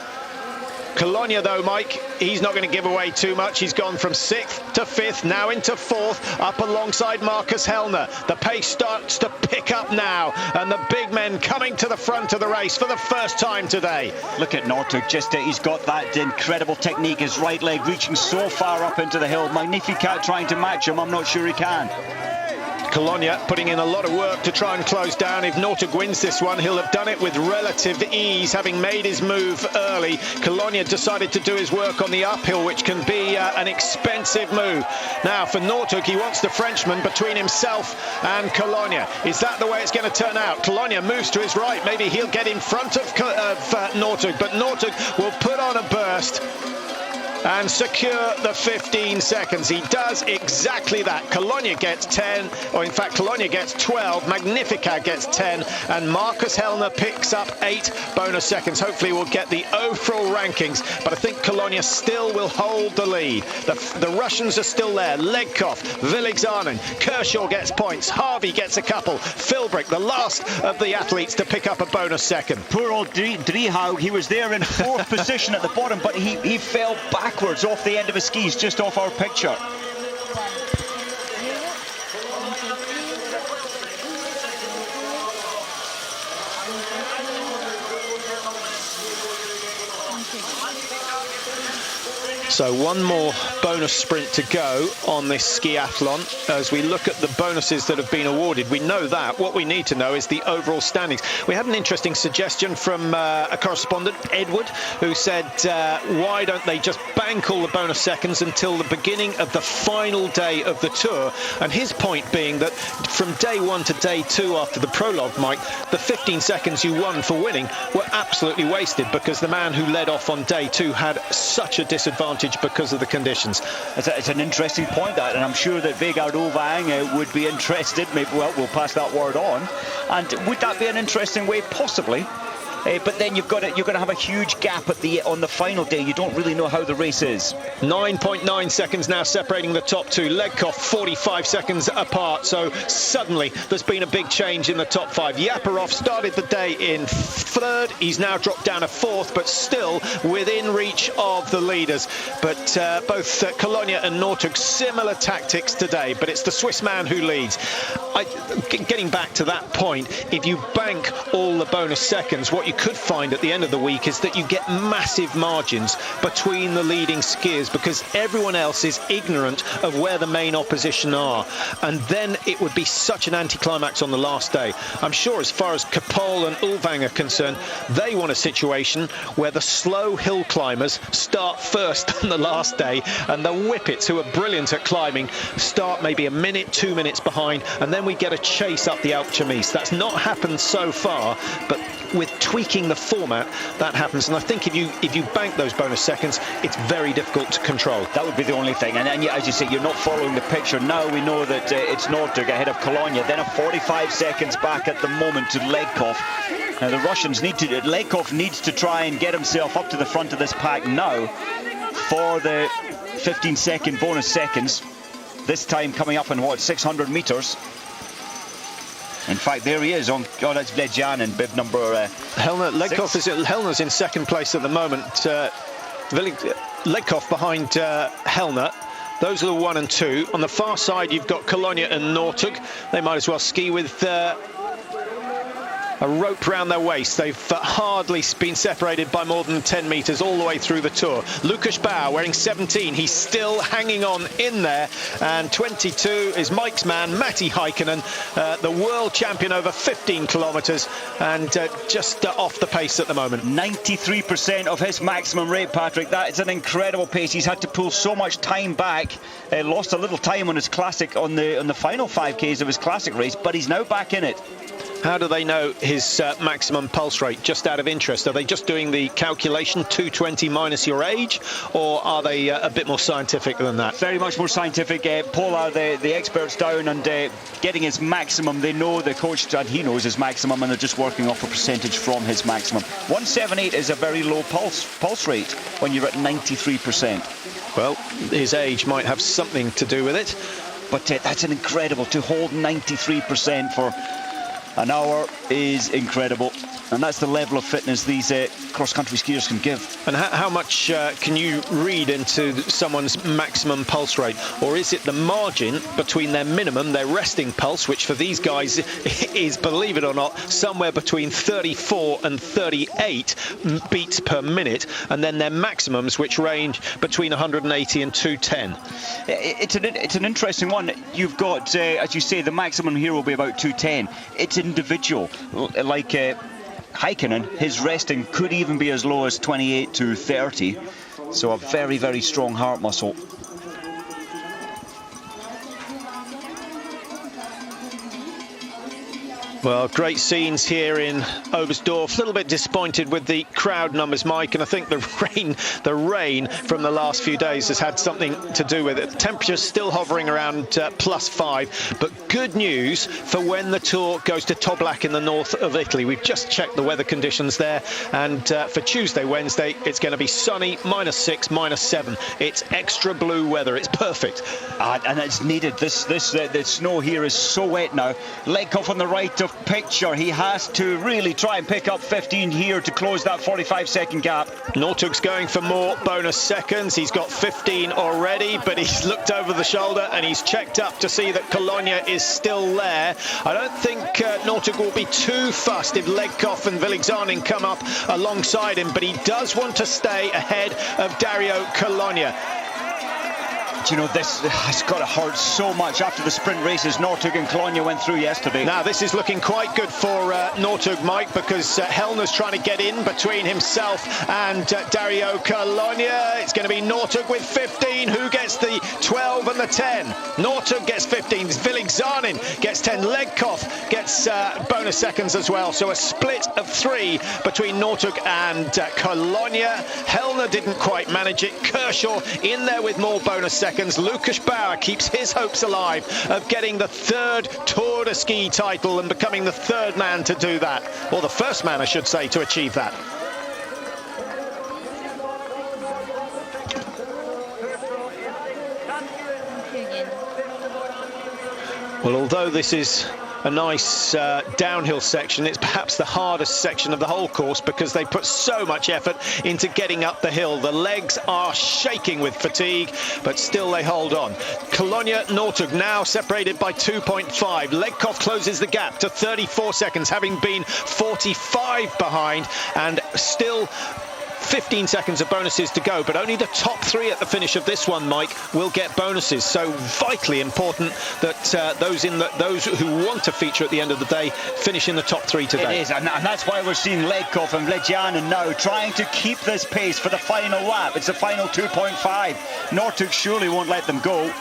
Colonia, though, Mike, he's not going to give away too much. He's gone from 6th to 5th, now into 4th, up alongside Marcus Hellner. The pace starts to pick up now, and the big men coming to the front of the race for the first time today. Look at Northug, just he's got that incredible technique, his right leg reaching so far up into the hill. Magnificat trying to match him, I'm not sure he can. Colonia putting in a lot of work to try and close down. If Northug wins this one, he'll have done it with relative ease, having made his move early. Colonia decided to do his work on the uphill, which can be an expensive move. Now, for Northug, he wants the Frenchman between himself and Colonia. Is that the way it's going to turn out? Colonia moves to his right. Maybe he'll get in front of Northug, but Northug will put on a burst and secure the 15 seconds. He does exactly that. Colonia gets 10, or in fact Colonia gets 12, Magnificat gets 10, and Marcus Hellner picks up 8 bonus seconds. Hopefully we'll get the overall rankings, but I think Colonia still will hold the lead. The Russians are still there. Legkov, Villigzanen, Kershaw gets points, Harvey gets a couple, Philbrick, the last of the athletes to pick up a bonus second. Poor old Driehaug, he was there in 4th position at the bottom, but he fell backwards off the end of his skis, just off our picture. So one more bonus sprint to go on this skiathlon. As we look at the bonuses that have been awarded, we know that. What we need to know is the overall standings. We had an interesting suggestion from a correspondent, Edward, who said, why don't they just bank all the bonus seconds until the beginning of the final day of the tour? And his point being that from day 1 to day 2 after the prologue, Mike, the 15 seconds you won for winning were absolutely wasted because the man who led off on day 2 had such a disadvantage because of the conditions. It's an interesting point, that, and I'm sure that Vegard Ovang would be interested. Maybe we'll pass that word on. And would that be an interesting way? Possibly. But then you're going to have a huge gap on the final day. You don't really know how the race is. 9.9 seconds now separating the top 2. Legkov 45 seconds apart. So suddenly there's been a big change in the top 5. Yaparov started the day in 3rd. He's now dropped down to 4th, but still within reach of the leaders. But both Colonia and Northug, similar tactics today, but it's the Swiss man who leads. Getting back to that point, if you bank all the bonus seconds, what you could find at the end of the week is that you get massive margins between the leading skiers because everyone else is ignorant of where the main opposition are, and then it would be such an anticlimax on the last day. I'm sure as far as Kapol and Ulvang are concerned, they want a situation where the slow hill climbers start first on the last day and the whippets, who are brilliant at climbing, start maybe a minute, 2 minutes behind, and then we get a chase up the Alpe d'Huez. That's not happened so far, but with tweaking the format, that happens. And I think if you bank those bonus seconds, it's very difficult to control. That would be the only thing. And as you say, you're not following the picture. Now we know that it's Northug ahead of Colonia, then a 45 seconds back at the moment to Legkov. Now the Russians Legkov needs to try and get himself up to the front of this pack now for the 15-second bonus seconds. This time coming up in, 600 metres. In fact, there he is on. Oh, that's Vledjan and bib number Hellner. Hellner's in 2nd place at the moment. Legkov behind Hellner. Those are the 1 and 2. On the far side, you've got Colonia and Northug. They might as well ski with a rope round their waist. They've hardly been separated by more than 10 metres all the way through the tour. Lukas Bauer wearing 17. He's still hanging on in there. And 22 is Mike's man, Matti Heikkinen, the world champion over 15 kilometres, and just off the pace at the moment. 93% of his maximum rate, Patrick. That is an incredible pace. He's had to pull so much time back. Lost a little time on his classic, on the final 5Ks of his classic race, but he's now back in it. How do they know his maximum pulse rate, just out of interest? Are they just doing the calculation, 220 minus your age, or are they a bit more scientific than that? Very much more scientific. Paul are the experts down and getting his maximum. They know, the coach, and he knows his maximum, and they're just working off a percentage from his maximum. 178 is a very low pulse rate when you're at 93%. Well, his age might have something to do with it. But that's an incredible, to hold 93% for an hour is incredible, and that's the level of fitness these cross-country skiers can give. And how much can you read into someone's maximum pulse rate? Or is it the margin between their minimum, their resting pulse, which for these guys is, believe it or not, somewhere between 34 and 38 beats per minute, and then their maximums, which range between 180 and 210? It's an interesting one. You've got, as you say, the maximum here will be about 210. It's individual. Like Heikkinen, his resting could even be as low as 28 to 30. So a very, very strong heart muscle. Well, great scenes here in Obersdorf. A little bit disappointed with the crowd numbers, Mike, and I think the rain from the last few days has had something to do with it. The temperature's still hovering around +5, but good news for when the Tour goes to Toblach in the north of Italy. We've just checked the weather conditions there, and for Tuesday, Wednesday, it's going to be sunny, -6, -7. It's extra blue weather. It's perfect. And it's needed. The snow here is so wet now. Ledkoff on the right of picture. He has to really try and pick up 15 here to close that 45-second gap. Northug's going for more bonus seconds. He's got 15 already, but he's looked over the shoulder and he's checked up to see that Colonia is still there. I don't think Northug will be too fussed if Ledkoff and Villigzanin come up alongside him, but he does want to stay ahead of Dario Colonia. You know, this has got to hurt so much after the sprint races Northug and Colonia went through yesterday. Now, this is looking quite good for Northug, Mike, because Hellner's trying to get in between himself and Dario Colonia. It's going to be Northug with 15. Who gets the 12 and the 10? Northug gets 15. Villigzanin gets 10. Ledkoff gets bonus seconds as well. So a split of 3 between Northug and Colonia. Hellner didn't quite manage it. Kershaw in there with more bonus seconds. Lukas Bauer keeps his hopes alive of getting the 3rd Tour-de-Ski title and becoming the 3rd man to do that, or the 1st man, I should say, to achieve that. Well, although this is a nice downhill section, it's perhaps the hardest section of the whole course because they put so much effort into getting up the hill. The legs are shaking with fatigue, but still they hold on. Colonia, Northug now separated by 2.5. Ledkoff closes the gap to 34 seconds, having been 45 behind, and still 15 seconds of bonuses to go, but only the top 3 at the finish of this one, Mike, will get bonuses. So vitally important that those who want to feature at the end of the day finish in the top 3 today. It is, and that's why we're seeing Ledkoff and Villigzanin now trying to keep this pace for the final lap. It's the final 2.5. Northug surely won't let them go.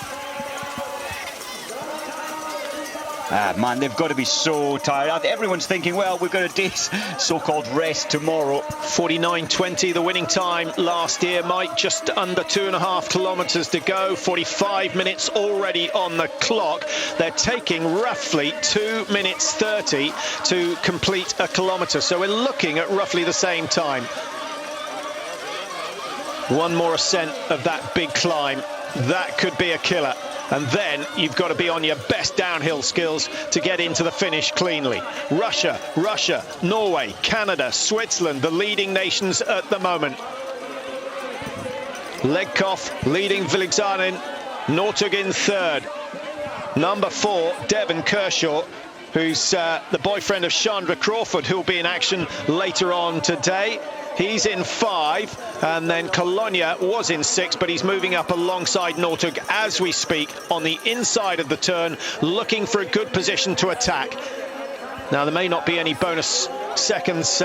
Man, they've got to be so tired. Everyone's thinking, well, we've got a day's so-called rest tomorrow. 49.20, the winning time last year, Mike. Just under 2.5 kilometres to go. 45 minutes already on the clock. They're taking roughly 2 minutes 30 to complete a kilometre. So we're looking at roughly the same time. One more ascent of that big climb. That could be a killer. And then you've got to be on your best downhill skills to get into the finish cleanly. Russia, Norway, Canada, Switzerland, the leading nations at the moment. Ledkoff leading Villigzanin, Northug in 3rd. Number 4, Devon Kershaw, who's the boyfriend of Chandra Crawford, who'll be in action later on today. He's in 5, and then Colonia was in 6, but he's moving up alongside Northug as we speak on the inside of the turn, looking for a good position to attack. Now, there may not be any bonus seconds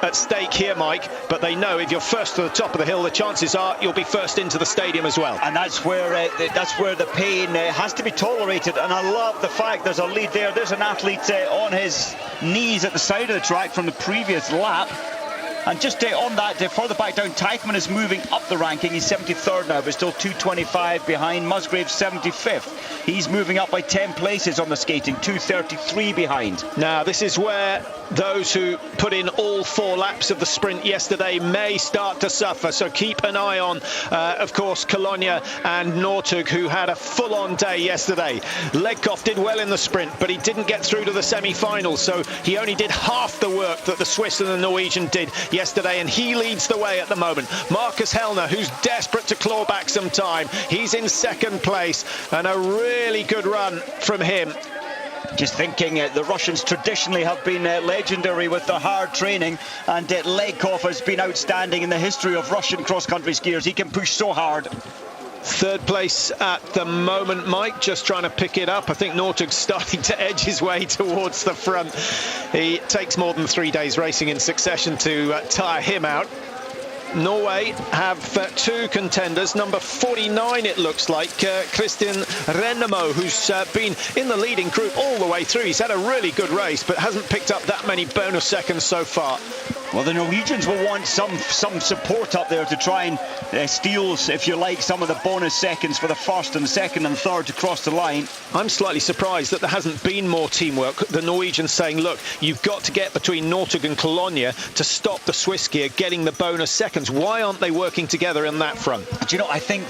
at stake here, Mike, but they know if you're first to the top of the hill, the chances are you'll be first into the stadium as well. And that's where the pain has to be tolerated. And I love the fact there's a lead there. There's an athlete on his knees at the side of the track from the previous lap. And just on that, further back down, Teichmann is moving up the ranking. He's 73rd now, but still 225 behind. Musgrave's 75th. He's moving up by 10 places on the skating, 233 behind. Now, this is where those who put in all 4 laps of the sprint yesterday may start to suffer. So keep an eye on, of course, Colonia and Northug, who had a full-on day yesterday. Legkov did well in the sprint, but he didn't get through to the semi-finals. So he only did half the work that the Swiss and the Norwegian did yesterday, and he leads the way at the moment. Marcus Hellner, who's desperate to claw back some time, he's in 2nd place, and a really good run from him. Just thinking, the Russians traditionally have been legendary with their hard training, and Legkov has been outstanding in the history of Russian cross-country skiers. He can push so hard. 3rd place at the moment, Mike, just trying to pick it up. I think Northug's starting to edge his way towards the front. He takes more than 3 days racing in succession to tire him out. Norway have 2 contenders. Number 49, it looks like, Christian Rennemo, who's been in the leading group all the way through. He's had a really good race, but hasn't picked up that many bonus seconds so far. Well, the Norwegians will want some support up there to try and steal, if you like, some of the bonus seconds for the 1st and 2nd and 3rd to cross the line. I'm slightly surprised that there hasn't been more teamwork. The Norwegians saying, look, you've got to get between Northug and Colonia to stop the Swiss skier getting the bonus seconds. Why aren't they working together on that front? Do you know, I think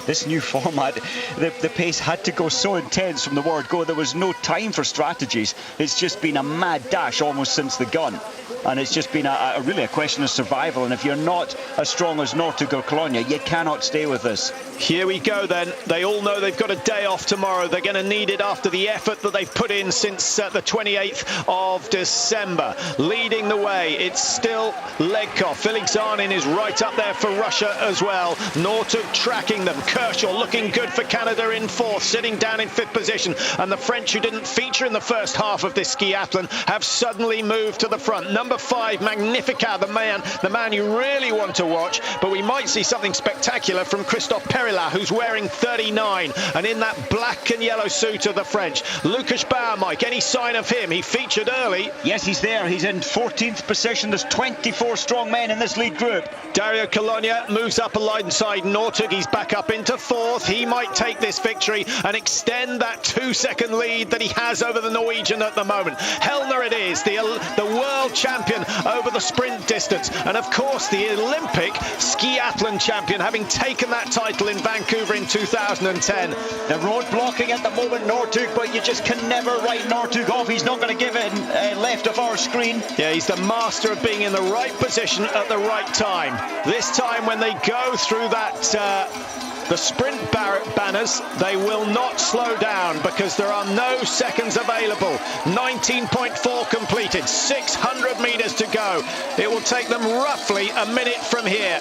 this new format, the pace had to go so intense from the word go. There was no time for strategies. It's just been a mad dash almost since the gun. And it's just been really a question of survival. And if you're not as strong as Northug or Colonia, you cannot stay with this. Here we go then. They all know they've got a day off tomorrow. They're going to need it after the effort that they've put in since the 28th of December. Leading the way, it's still Legkov. Felix Arnin is right up there for Russia as well. Northug tracking them. Kershaw looking good for Canada in 4th, sitting down in 5th position. And the French, who didn't feature in the first half of this skiathlon, have suddenly moved to the front. Number 5, Magnificat, the man you really want to watch. But we might see something spectacular from Christophe Perila, who's wearing 39, and in that black and yellow suit of the French. Lucas Bauer, Mike, any sign of him? He featured early. Yes, he's there. He's in 14th position. There's 24 strong men in this lead group. Dario Colonia moves up alongside Northug. He's back up into 4th. He might take this victory and extend that 2-second lead that he has over the Norwegian at the moment. Hellner it is, the world champion over the sprint distance, and of course the Olympic skiathlon champion, having taken that title in Vancouver in 2010. The road blocking at the moment, Northug, but you just can never write Northug off. He's not going to give in left of our screen. Yeah, he's the master of being in the right position at the right time. This time when they go through that the sprint banners, they will not slow down because there are no seconds available. 19.4 completed, 600 meters to go. It will take them roughly a minute from here.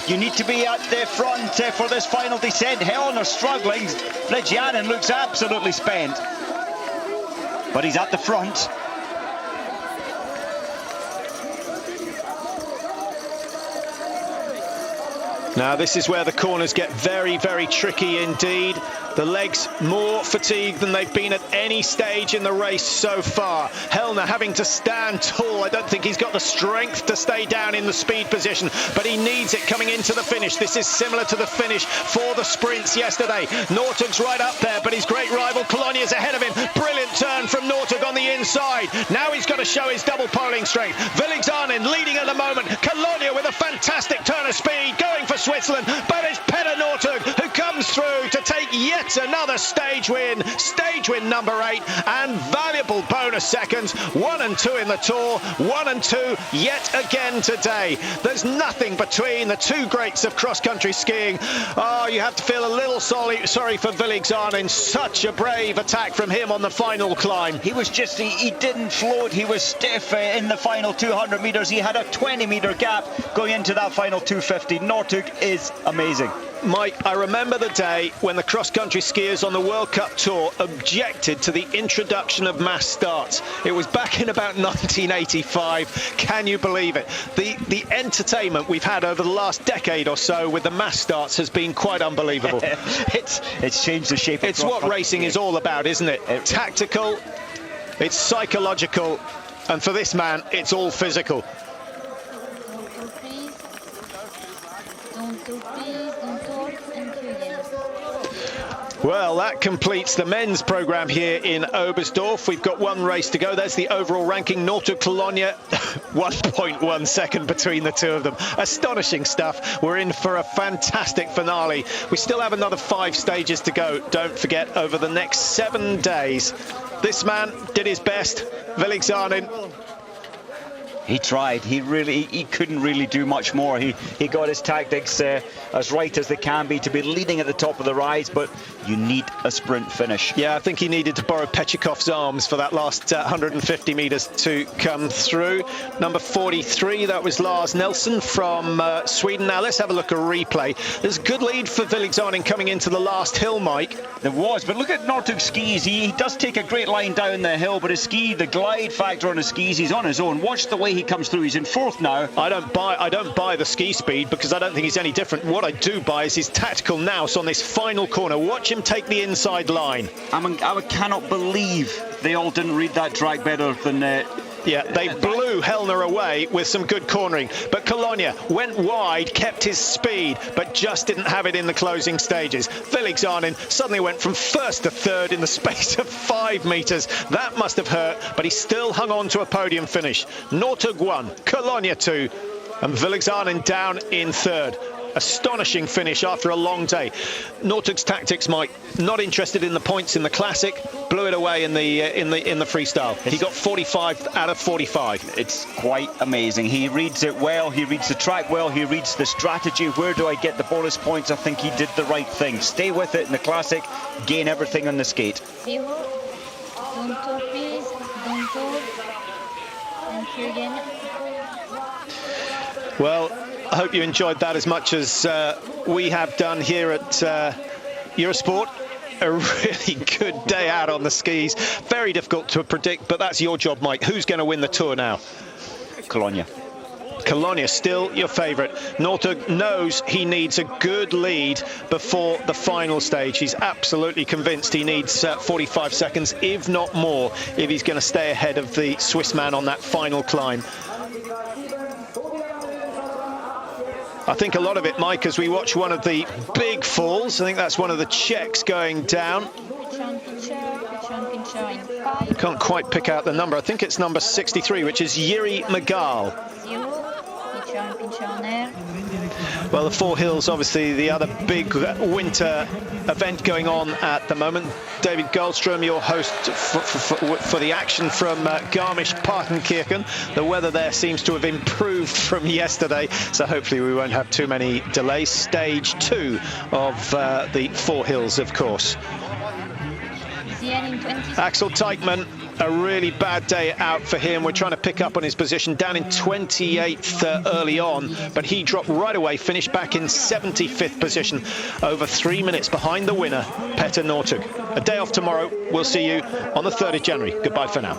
You need to be at the front for this final descent. Hellner struggling. Fledgianen looks absolutely spent, but he's at the front. Now this is where the corners get very, very tricky indeed. The legs more fatigued than they've been at any stage in the race so far. Hellner having to stand tall. I don't think he's got the strength to stay down in the speed position, but he needs it coming into the finish. This is similar to the finish for the sprints yesterday. Northug's right up there, but his great rival Colonia's ahead of him. Brilliant turn from Northug on the inside. Now he's got to show his double poling strength. Felix Arnin leading at the moment. Colonia with a fantastic turn of speed going for Switzerland, but it's Petter Northug who comes through to take yet another stage win number 8, and valuable bonus seconds. 1 and 2 in the Tour, 1 and 2 yet again today. There's nothing between the two greats of cross-country skiing. Oh, you have to feel a little sorry for Felix Arnin. Such a brave attack from him on the final climb. He was just, he didn't float. He was stiff in the final 200 meters. He had a 20-meter gap going into that final 250. Northug is amazing. Mike, I remember the day when the cross-country skiers on the World Cup Tour objected to the introduction of mass starts. It was back in about 1985. Can you believe it? The entertainment we've had over the last decade or so with the mass starts has been quite unbelievable. It's changed the shape of It's what racing is all about, isn't it? Tactical, it's psychological, and for this man, it's all physical. Well, that completes the men's programme here in Obersdorf. We've got one race to go. There's the overall ranking. Nortug Colonia, 1.1 second between the two of them. Astonishing stuff. We're in for a fantastic finale. We still have another 5 stages to go. Don't forget, over the next 7 days, this man did his best. Villigzanin. He tried. He couldn't really do much more. He got his tactics as right as they can be to be leading at the top of the rise, but you need a sprint finish. Yeah, I think he needed to borrow Pechikov's arms for that last 150 metres to come through. Number 43, that was Lars Nelson from Sweden. Now let's have a look at a replay. There's a good lead for Villigzanin coming into the last hill, Mike. There was, but look at Nortug's skis. He does take a great line down the hill, but his ski, the glide factor on his skis, he's on his own. Watch the way he comes through. He's in 4th now. I don't buy the ski speed because I don't think he's any different. What I do buy is his tactical nous on this final corner. Watch him take the inside line. I cannot believe they all didn't read that track better than yeah, they blew Hellner away with some good cornering, but Colonia went wide, kept his speed, but just didn't have it in the closing stages. Villigzanin suddenly went from 1st to 3rd in the space of 5 metres. That must have hurt, but he still hung on to a podium finish. Nortug 1, Colonia 2, and Villigzanin down in 3rd. Astonishing finish after a long day. Nortug's tactics, Mike, not interested in the points in the classic, blew it away in the freestyle. He got 45 out of 45. It's quite amazing. He reads it well, he reads the track well, he reads the strategy. Where do I get the bonus points? I think he did the right thing. Stay with it in the classic, gain everything on the skate. Don't talk, please. Don't talk. Thank you again. Well, I hope you enjoyed that as much as we have done here at Eurosport. A really good day out on the skis. Very difficult to predict, but that's your job, Mike. Who's going to win the Tour now? Colonia. Colonia still your favourite. Nortug knows he needs a good lead before the final stage. He's absolutely convinced he needs 45 seconds, if not more, if he's going to stay ahead of the Swiss man on that final climb. I think a lot of it, Mike, as we watch one of the big falls. I think that's one of the Czechs going down. Can't quite pick out the number. I think it's number 63, which is Yuri Magal. Well, the Four Hills, obviously the other big winter event going on at the moment. David Goldstrom, your host for the action from Garmisch-Partenkirchen. The weather there seems to have improved from yesterday, so hopefully we won't have too many delays. Stage 2 of the Four Hills, of course. Axel Teichmann, a really bad day out for him. We're trying to pick up on his position, down in 28th early on, but he dropped right away, finished back in 75th position, over 3 minutes behind the winner, Petter Nortug. A day off tomorrow. We'll see you on the 3rd of January. Goodbye for now.